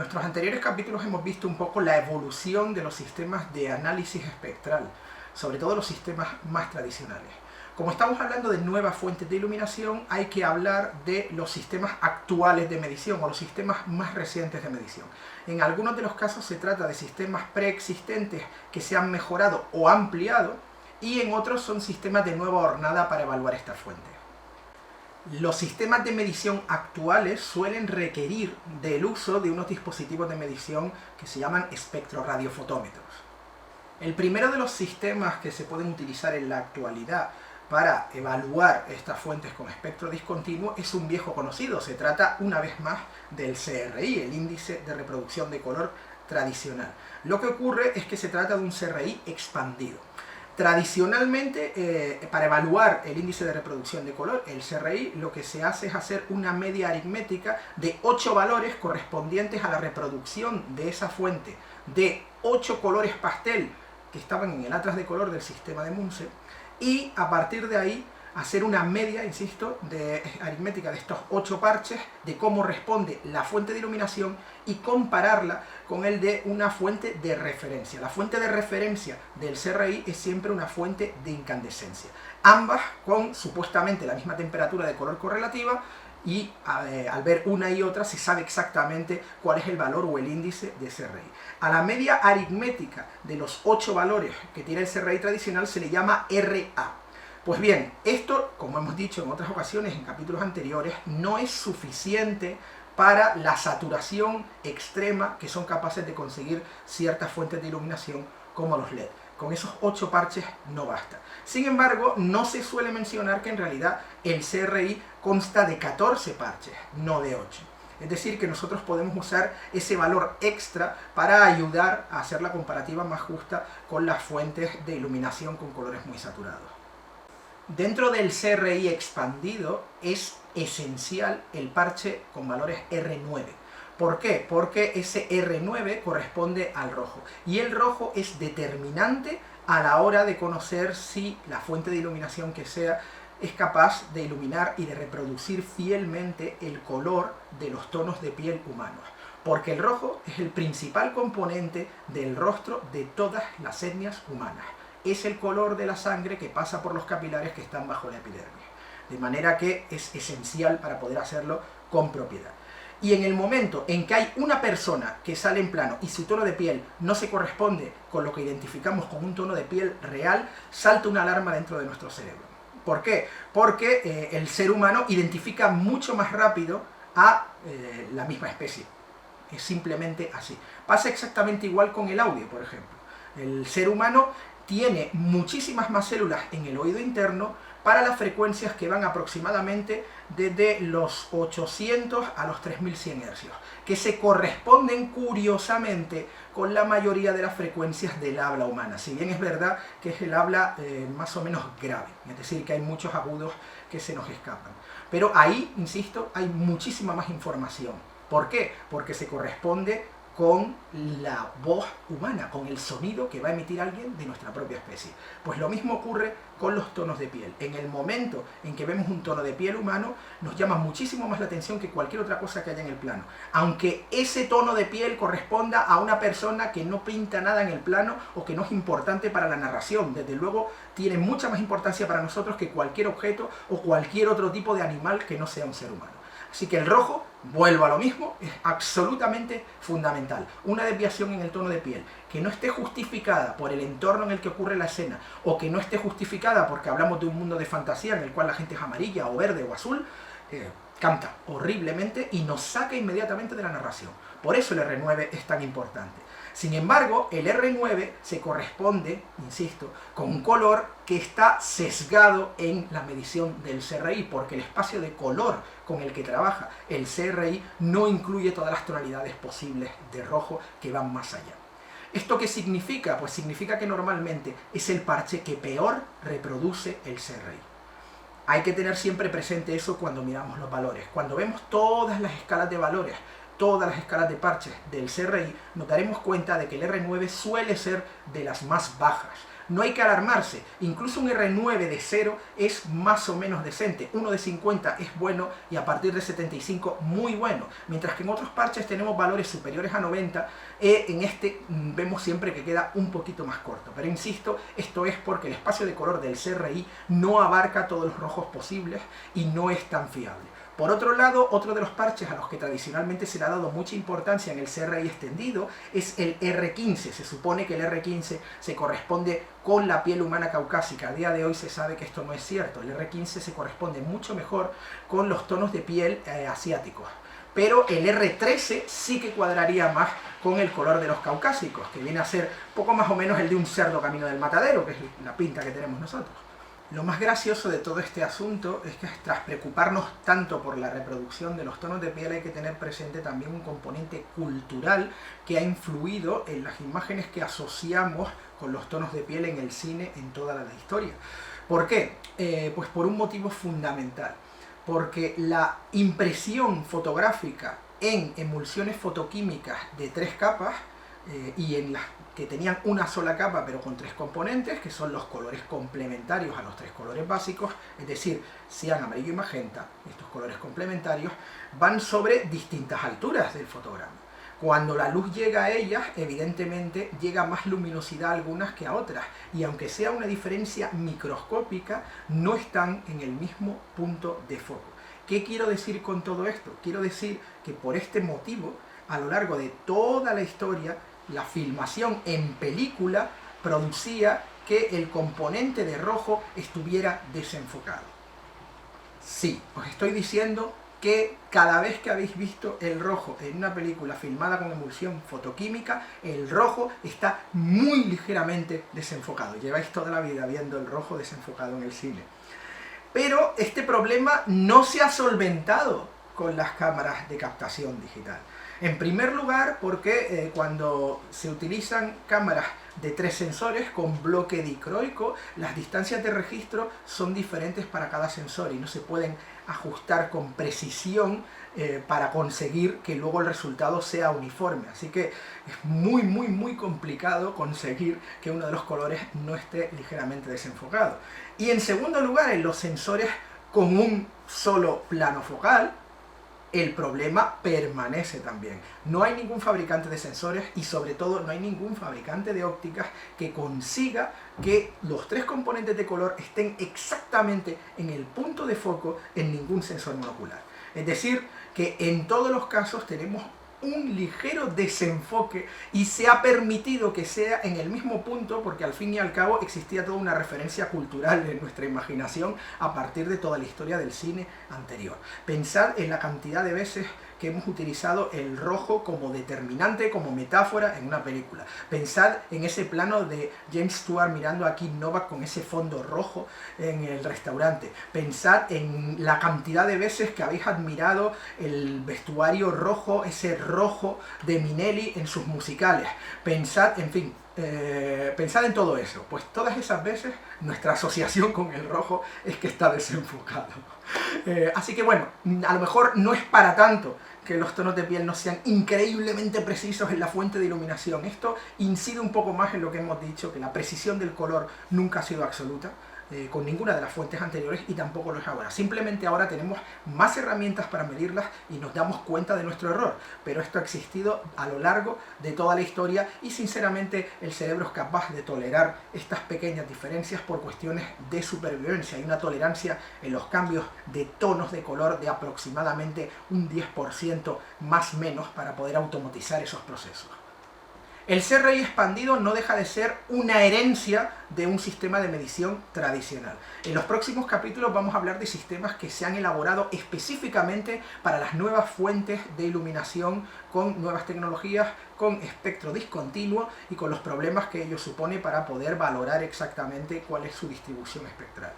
nuestros anteriores capítulos hemos visto un poco la evolución de los sistemas de análisis espectral, sobre todo los sistemas más tradicionales. Como estamos hablando de nuevas fuentes de iluminación, hay que hablar de los sistemas actuales de medición o los sistemas más recientes de medición. En algunos de los casos se trata de sistemas preexistentes que se han mejorado o ampliado, y en otros son sistemas de nueva hornada para evaluar estas fuentes. Los sistemas de medición actuales suelen requerir del uso de unos dispositivos de medición que se llaman espectroradiofotómetros. El primero de los sistemas que se pueden utilizar en la actualidad para evaluar estas fuentes con espectro discontinuo es un viejo conocido. Se trata una vez más del CRI, el índice de reproducción de color tradicional. Lo que ocurre es que se trata de un CRI expandido. Tradicionalmente, para evaluar el índice de reproducción de color, el CRI, lo que se hace es hacer una media aritmética de 8 valores correspondientes a la reproducción de esa fuente de 8 colores pastel que estaban en el atlas de color del sistema de Munce, y a partir de ahí hacer una media, insisto, de aritmética de estos 8 parches, de cómo responde la fuente de iluminación y compararla con el de una fuente de referencia. La fuente de referencia del CRI es siempre una fuente de incandescencia. Ambas con supuestamente la misma temperatura de color correlativa, y al ver una y otra se sabe exactamente cuál es el valor o el índice de CRI. A la media aritmética de los 8 valores que tiene el CRI tradicional se le llama RA. Pues bien, esto, como hemos dicho en otras ocasiones, en capítulos anteriores, no es suficiente para la saturación extrema que son capaces de conseguir ciertas fuentes de iluminación como los LED. Con esos 8 parches no basta. Sin embargo, no se suele mencionar que en realidad el CRI consta de 14 parches, no de 8. Es decir, que nosotros podemos usar ese valor extra para ayudar a hacer la comparativa más justa con las fuentes de iluminación con colores muy saturados. Dentro del CRI expandido es esencial el parche con valores R9. ¿Por qué? Porque ese R9 corresponde al rojo, y el rojo es determinante a la hora de conocer si la fuente de iluminación que sea es capaz de iluminar y de reproducir fielmente el color de los tonos de piel humanos. Porque el rojo es el principal componente del rostro de todas las etnias humanas. Es el color de la sangre que pasa por los capilares que están bajo la epidermis. De manera que es esencial para poder hacerlo con propiedad. Y en el momento en que hay una persona que sale en plano y su tono de piel no se corresponde con lo que identificamos como un tono de piel real, salta una alarma dentro de nuestro cerebro. ¿Por qué? Porque el ser humano identifica mucho más rápido a la misma especie. Es simplemente así. Pasa exactamente igual con el audio, por ejemplo. El ser humano tiene muchísimas más células en el oído interno para las frecuencias que van aproximadamente desde los 800 a los 3100 Hz, que se corresponden curiosamente con la mayoría de las frecuencias del habla humana, si bien es verdad que es el habla más o menos grave, es decir, que hay muchos agudos que se nos escapan. Pero ahí, insisto, hay muchísima más información. ¿Por qué? Porque se corresponde con la voz humana, con el sonido que va a emitir alguien de nuestra propia especie. Pues lo mismo ocurre con los tonos de piel. En el momento en que vemos un tono de piel humano, nos llama muchísimo más la atención que cualquier otra cosa que haya en el plano. Aunque ese tono de piel corresponda a una persona que no pinta nada en el plano o que no es importante para la narración. Desde luego, tiene mucha más importancia para nosotros que cualquier objeto o cualquier otro tipo de animal que no sea un ser humano. Así que el rojo, vuelvo a lo mismo, es absolutamente fundamental. Una desviación en el tono de piel que no esté justificada por el entorno en el que ocurre la escena, o que no esté justificada porque hablamos de un mundo de fantasía en el cual la gente es amarilla o verde o azul, canta horriblemente y nos saca inmediatamente de la narración. Por eso el R9 es tan importante. Sin embargo, el R9 se corresponde, insisto, con un color que está sesgado en la medición del CRI, porque el espacio de color con el que trabaja el CRI no incluye todas las tonalidades posibles de rojo que van más allá. ¿Esto qué significa? Pues significa que normalmente es el parche que peor reproduce el CRI. Hay que tener siempre presente eso cuando miramos los valores. Cuando vemos todas las escalas de valores, todas las escalas de parches del CRI, nos daremos cuenta de que el R9 suele ser de las más bajas. no hay que alarmarse. Incluso un R9 de 0 es más o menos decente. Uno de 50 es bueno y a partir de 75 muy bueno. Mientras que en otros parches tenemos valores superiores a 90, en este vemos siempre que queda un poquito más corto. Pero insisto, esto es porque el espacio de color del CRI no abarca todos los rojos posibles y no es tan fiable. Por otro lado, otro de los parches a los que tradicionalmente se le ha dado mucha importancia en el CRI extendido es el R15. Se supone que el R15 se corresponde con la piel humana caucásica. A día de hoy se sabe que esto no es cierto. El R15 se corresponde mucho mejor con los tonos de piel asiáticos. Pero el R13 sí que cuadraría más con el color de los caucásicos, que viene a ser poco más o menos el de un cerdo camino del matadero, que es la pinta que tenemos nosotros. Lo más gracioso de todo este asunto es que tras preocuparnos tanto por la reproducción de los tonos de piel hay que tener presente también un componente cultural que ha influido en las imágenes que asociamos con los tonos de piel en el cine en toda la historia. ¿Por qué? Pues por un motivo fundamental. Porque la impresión fotográfica en emulsiones fotoquímicas de 3 capas y en las que tenían una sola capa pero con 3 componentes, que son los colores complementarios a los 3 colores básicos, es decir, cian, amarillo y magenta, estos colores complementarios, van sobre distintas alturas del fotograma. Cuando la luz llega a ellas, evidentemente llega más luminosidad a algunas que a otras, y aunque sea una diferencia microscópica, no están en el mismo punto de foco. ¿Qué quiero decir con todo esto? Quiero decir que por este motivo, a lo largo de toda la historia, la filmación en película producía que el componente de rojo estuviera desenfocado. Sí, os estoy diciendo que cada vez que habéis visto el rojo en una película filmada con emulsión fotoquímica, el rojo está muy ligeramente desenfocado. Lleváis toda la vida viendo el rojo desenfocado en el cine. Pero este problema no se ha solventado con las cámaras de captación digital. En primer lugar, porque cuando se utilizan cámaras de 3 sensores con bloque dicroico, las distancias de registro son diferentes para cada sensor y no se pueden ajustar con precisión para conseguir que luego el resultado sea uniforme. Así que es muy complicado conseguir que uno de los colores no esté ligeramente desenfocado. Y en segundo lugar, en los sensores con un solo plano focal, el problema permanece también. No hay ningún fabricante de sensores y sobre todo no hay ningún fabricante de ópticas que consiga que los 3 componentes de color estén exactamente en el punto de foco en ningún sensor monocular. Es decir, que en todos los casos tenemos un ligero desenfoque y se ha permitido que sea en el mismo punto porque al fin y al cabo existía toda una referencia cultural en nuestra imaginación a partir de toda la historia del cine anterior. Pensad en la cantidad de veces que hemos utilizado el rojo como determinante, como metáfora en una película. Pensad en ese plano de James Stewart mirando a Kim Novak con ese fondo rojo en el restaurante. Pensad en la cantidad de veces que habéis admirado el vestuario rojo, ese rojo de Minelli en sus musicales. Pensad, en fin, pensad en todo eso. Pues todas esas veces nuestra asociación con el rojo es que está desenfocado. Así que bueno, a lo mejor no es para tanto que los tonos de piel no sean increíblemente precisos en la fuente de iluminación. Esto incide un poco más en lo que hemos dicho, que la precisión del color nunca ha sido absoluta con ninguna de las fuentes anteriores y tampoco lo es ahora. Simplemente ahora tenemos más herramientas para medirlas y nos damos cuenta de nuestro error, pero esto ha existido a lo largo de toda la historia y sinceramente el cerebro es capaz de tolerar estas pequeñas diferencias por cuestiones de supervivencia. Hay una tolerancia en los cambios de tonos de color de aproximadamente un 10% más menos para poder automatizar esos procesos. El CRI expandido no deja de ser una herencia de un sistema de medición tradicional. En los próximos capítulos vamos a hablar de sistemas que se han elaborado específicamente para las nuevas fuentes de iluminación con nuevas tecnologías, con espectro discontinuo y con los problemas que ello supone para poder valorar exactamente cuál es su distribución espectral.